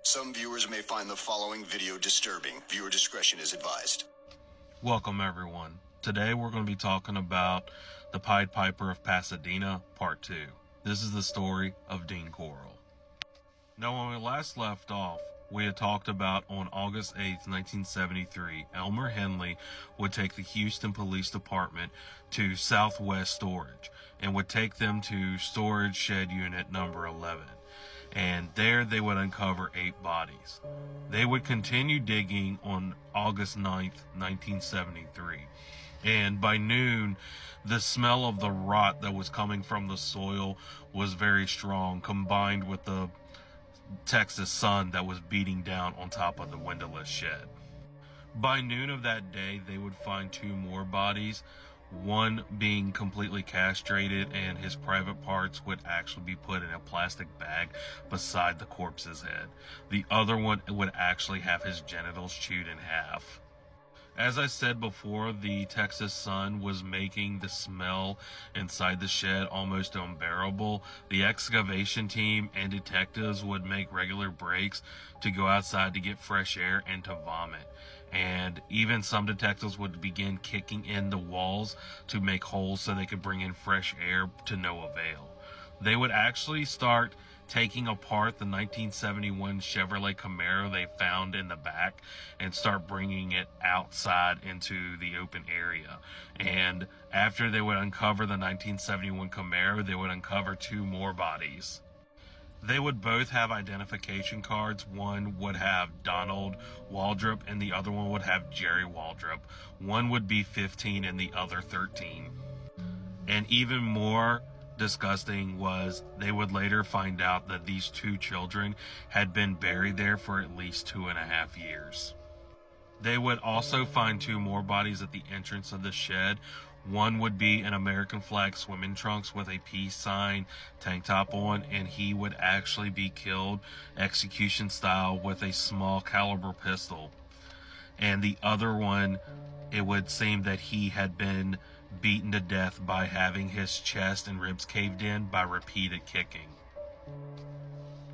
Some viewers may find the following video disturbing. Viewer discretion is advised. Welcome everyone. Today we're going to be talking about the Pied Piper of Pasadena, Part 2. This is the story of Dean Corll. Now when we last left off, we had talked about on August 8th, 1973, Elmer Henley would take the Houston Police Department to Southwest Storage and would take them to Storage Shed Unit number 11. And there they would uncover 8 bodies. They would continue digging on August 9th, 1973. And by noon, the smell of the rot that was coming from the soil was very strong, combined with the Texas sun that was beating down on top of the windowless shed. By noon of that day, they would find 2 more bodies, one being completely castrated, and his private parts would actually be put in a plastic bag beside the corpse's head. The other one would actually have his genitals chewed in half. As I said before, the Texas sun was making the smell inside the shed almost unbearable. The excavation team and detectives would make regular breaks to go outside to get fresh air and to vomit. And even some detectives would begin kicking in the walls to make holes so they could bring in fresh air to no avail. They would actually start taking apart the 1971 Chevrolet Camaro they found in the back and start bringing it outside into the open area. And after they would uncover the 1971 Camaro, they would uncover 2 more bodies. They would both have identification cards. One would have Donald Waldrop and the other one would have Jerry Waldrop. One would be 15 and the other 13. And even more disgusting was they would later find out that these 2 children had been buried there for at least 2.5 years. They would also find 2 more bodies at the entrance of the shed. One would be an American flag swimming trunks with a peace sign tank top on, and he would actually be killed execution style with a small caliber pistol. And the other one, it would seem that he had been beaten to death by having his chest and ribs caved in by repeated kicking.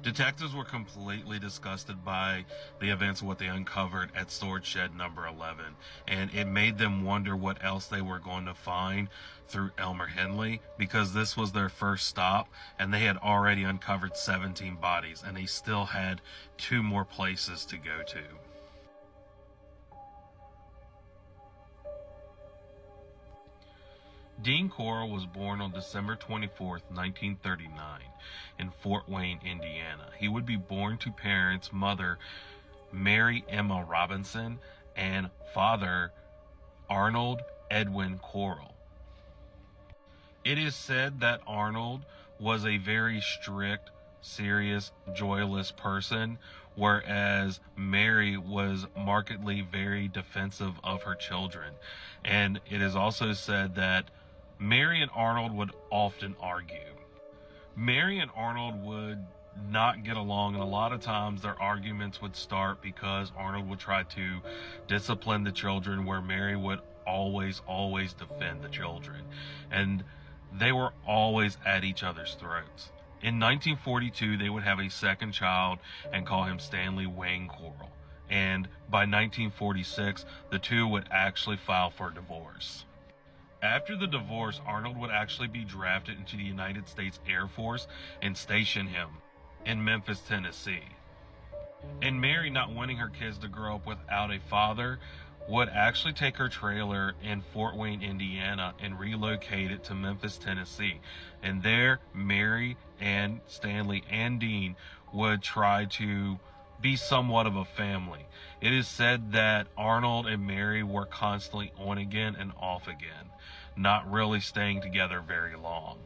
Detectives were completely disgusted by the events of what they uncovered at storage shed number 11, and it made them wonder what else they were going to find through Elmer Henley, because this was their first stop and they had already uncovered 17 bodies and they still had 2 more places to go to. Dean Corll was born on December 24, 1939, in Fort Wayne, Indiana. He would be born to parents, mother Mary Emma Robinson and father Arnold Edwin Corll. It is said that Arnold was a very strict, serious, joyless person, whereas Mary was markedly very defensive of her children. And it is also said that Mary and Arnold would often argue. Mary and Arnold would not get along, and a lot of times their arguments would start because Arnold would try to discipline the children, where Mary would always defend the children. And they were always at each other's throats. In 1942, they would have a second child and call him Stanley Wayne Corll. And by 1946, the 2 would actually file for divorce. After the divorce, Arnold would actually be drafted into the United States Air Force and station him in Memphis, Tennessee. And Mary, not wanting her kids to grow up without a father, would actually take her trailer in Fort Wayne, Indiana, and relocate it to Memphis, Tennessee. And there, Mary and Stanley and Dean would try to be somewhat of a family. It is said that Arnold and Mary were constantly on again and off again, not really staying together very long.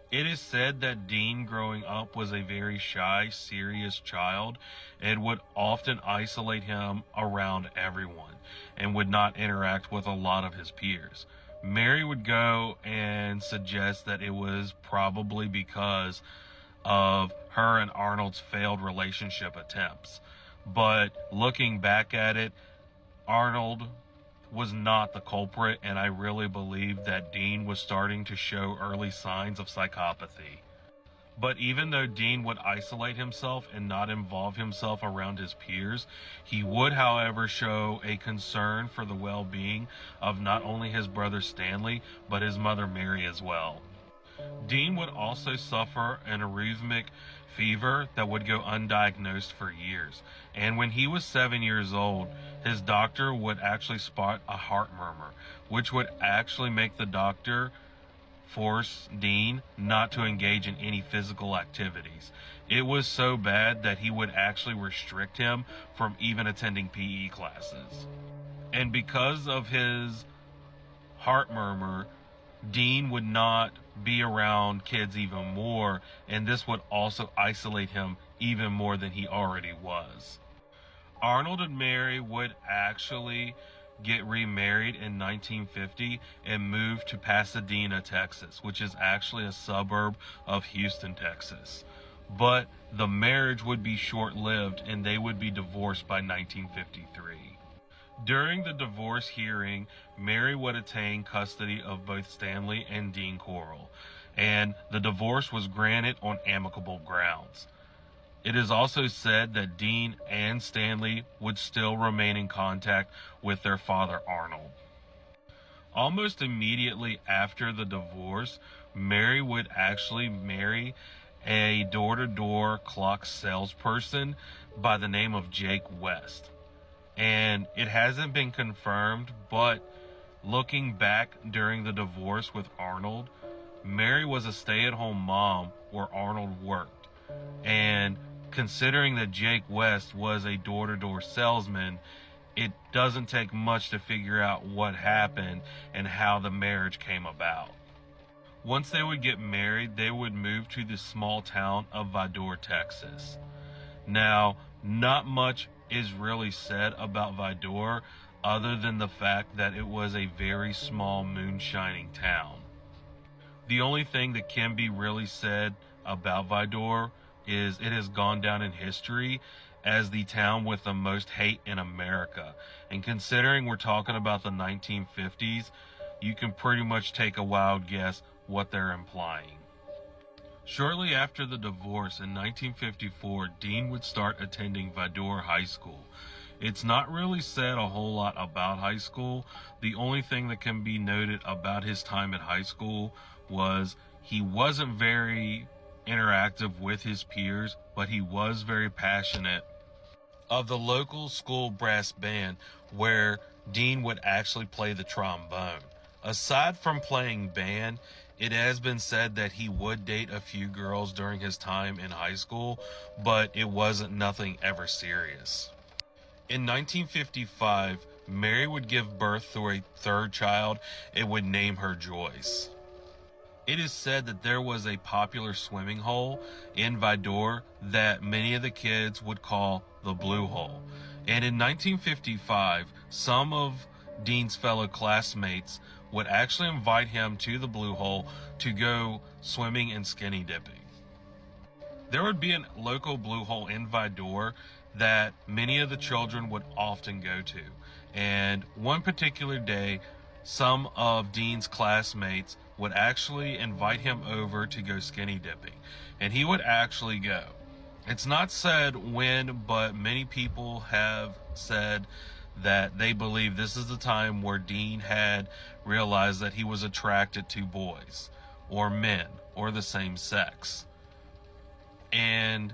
It is said that Dean growing up was a very shy, serious child and would often isolate him around everyone and would not interact with a lot of his peers. Mary would go and suggest that it was probably because of her and Arnold's failed relationship attempts. But looking back at it, Arnold was not the culprit, and I really believe that Dean was starting to show early signs of psychopathy. But even though Dean would isolate himself and not involve himself around his peers, he would, however, show a concern for the well-being of not only his brother Stanley, but his mother Mary as well. Dean would also suffer an arrhythmic fever that would go undiagnosed for years. And when he was 7 years old, his doctor would actually spot a heart murmur, which would actually make the doctor force Dean not to engage in any physical activities. It was so bad that he would actually restrict him from even attending PE classes. And because of his heart murmur, Dean would not be around kids even more, and this would also isolate him even more than he already was. Arnold and Mary would actually get remarried in 1950 and move to Pasadena, Texas, which is actually a suburb of Houston, Texas. But the marriage would be short-lived and they would be divorced by 1953. During the divorce hearing, Mary would attain custody of both Stanley and Dean Corll, and the divorce was granted on amicable grounds. It is also said that Dean and Stanley would still remain in contact with their father Arnold. Almost immediately after the divorce, Mary would actually marry a door-to-door clock salesperson by the name of Jake West. And it hasn't been confirmed, but looking back during the divorce with Arnold, Mary was a stay-at-home mom where Arnold worked. And considering that Jake West was a door-to-door salesman, it doesn't take much to figure out what happened and how the marriage came about. Once they would get married, they would move to the small town of Vidor, Texas. Now, not much is really said about Vidor other than the fact that it was a very small moonshining town. The only thing that can be really said about Vidor is it has gone down in history as the town with the most hate in America. And considering we're talking about the 1950s, you can pretty much take a wild guess what they're implying. Shortly after the divorce in 1954, Dean would start attending Vidor High School. It's not really said a whole lot about high school. The only thing that can be noted about his time at high school was he wasn't very interactive with his peers, but he was very passionate of the local school brass band where Dean would actually play the trombone. Aside from playing band, it has been said that he would date a few girls during his time in high school, but it wasn't nothing ever serious. In 1955, Mary would give birth to a third child and would name her Joyce. It is said that there was a popular swimming hole in Vidor that many of the kids would call the Blue Hole. And in 1955, some of Dean's fellow classmates would actually invite him to the Blue Hole to go swimming and skinny dipping. There would be a local Blue Hole in Vidor that many of the children would often go to. And one particular day, some of Dean's classmates would actually invite him over to go skinny dipping, and he would actually go. It's not said when, but many people have said that they believe this is the time where Dean had realized that he was attracted to boys or men or the same sex. And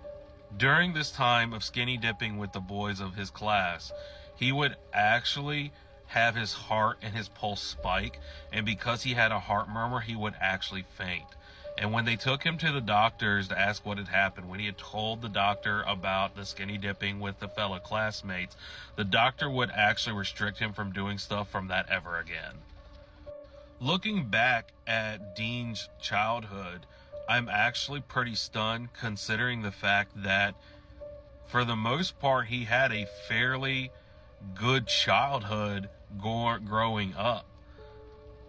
during this time of skinny dipping with the boys of his class, he would actually have his heart and his pulse spike, and because he had a heart murmur, he would actually faint. And when they took him to the doctors to ask what had happened, when he had told the doctor about the skinny dipping with the fellow classmates, the doctor would actually restrict him from doing stuff from that ever again. Looking back at Dean's childhood, I'm actually pretty stunned considering the fact that for the most part, he had a fairly good childhood growing up.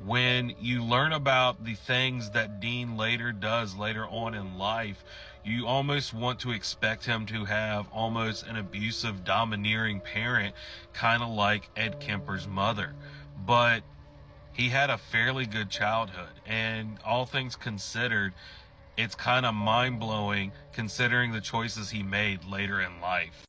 When you learn about the things that Dean does later on in life, you almost want to expect him to have almost an abusive, domineering parent, kind of like Ed Kemper's mother. But he had a fairly good childhood, and all things considered, It's kind of mind-blowing considering the choices he made later in life.